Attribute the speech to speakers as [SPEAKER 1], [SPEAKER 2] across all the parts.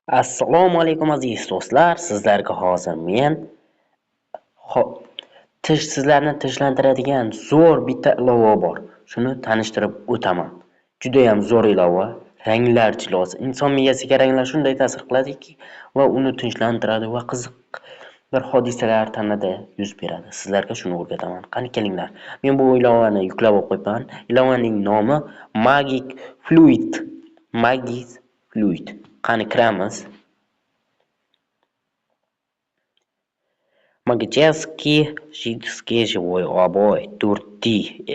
[SPEAKER 1] Assalomu alaykum aziz do'stlar. Sizlarga hozir men sizlarni tinchlantiradigan zo'r bitta ilova bor. Shuni tanishtirib o'taman. Juda ham zo'r ilova, ranglar jilosi. Inson miyasiga ranglar shunday ta'sir qiladiki va uni tinchlantiradi va qiziq bir hodisalar tanada yuz beradi. Sizlarga shuni o'rgataman. Qani kelinglar. Men bu ilovani yuklab qo'yman. Ilovaning nomi Magic Fluid. Magic Fluid. Qani kiramiz. Magichevskiy живой обой 4D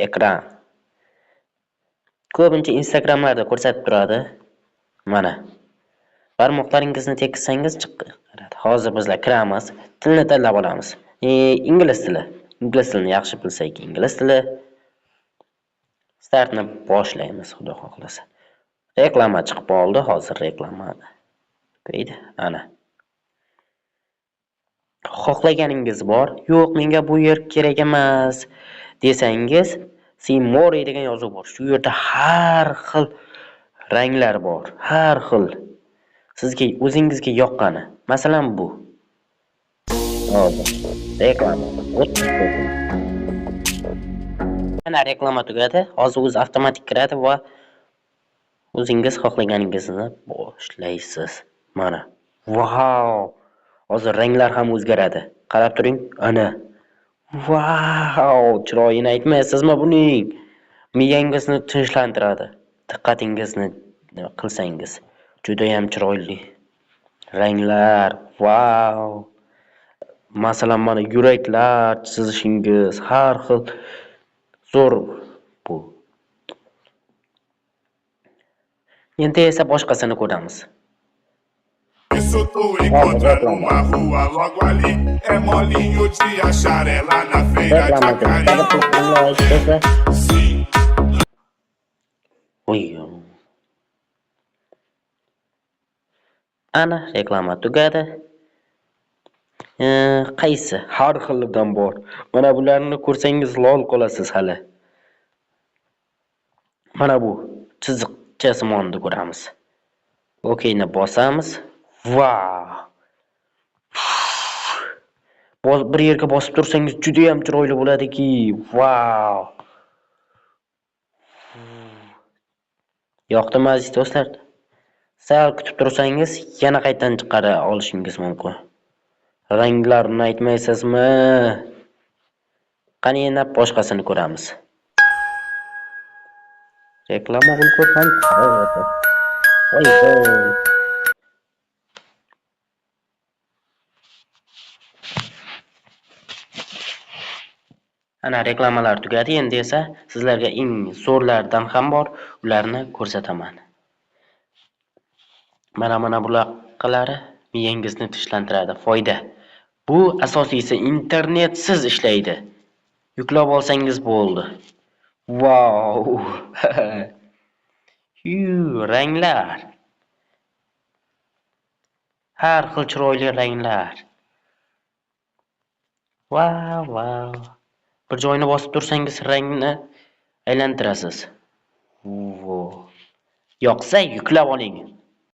[SPEAKER 1] ekran. Ko'pincha Instagramlarda ko'rsatib turadi. Mana. Barmoqlaringizni tekizsangiz chiqadi. Hozir bizlar kiramiz. Tilni tanlab olamiz. Ingliz tili. Ingliz tilini yaxshi bilsak, ingliz tili. Startni boshlaymiz, xudo xohlasa. Reklama chiqib qoldi. Hozir reklama. Qo'ydi. Ana. Xohlaganingiz bor. Yo'q, menga bu yer kerak emas desangiz, More degan yozuv bor. Shu yerda har xil ranglar bor. Har xil. Sizga o'zingizga yoqqani. Masalan bu. Hozir reklama. Mana reklama tugadi. Hozir o'zi avtomatik kiradi va o'zingiz xohlaganingizni boshlaysiz. Mana. Wow! Hozir ranglar ham o'zgaradi. Qarab turing. Ana. Wow! Chiroyini aytmaysizmi buning? Miyangizni tinchlantiradi. Diqqatingizni qilsangiz. Juda ham chiroyli. Ranglar. Wow! Masalan, mana yuraklar chizishingiz har xil zo'r bu. Endi esa boshqasini ko'ramiz.
[SPEAKER 2] Isso tu encontra numa rua logo ali. É molinho de achar ela na feira de Acari. Sim.
[SPEAKER 1] Ana reklama tugadi. Qaysi? Har xilidan bor. Mana bularni ko'rsangiz lol qolasiz hali. Mana bu chiziqcha simonni ko'ramiz. Okeyni bosamiz. Wow! Bir yerga bosib tursangiz juda ham chiroyli bo'ladiki. Wow! Yoqdimi aziz do'stlar? Sal kutib tursangiz, yana qaytadan chiqara olishingiz mumkin. Ranglarni aytmaysizmi? Qani endi boshqasini ko'ramiz. Reklama bo'lib ko'rgan. Ana reklamalar tugadi. Endi esa sizlarga eng zo'rlardan ham bor, ularni ko'rsataman. Mana bularqalari miyangizni tinchlantiradi. Foyda. Bu asosiysi internetsiz ishlaydi. Yuklab olsangiz bo'ldi. Wow! Ranglar. Har xil chiroyli ranglar. Wow! Bir joyni bosib tursangiz rangni aylantirasiz. Yoqsa yuklab oling.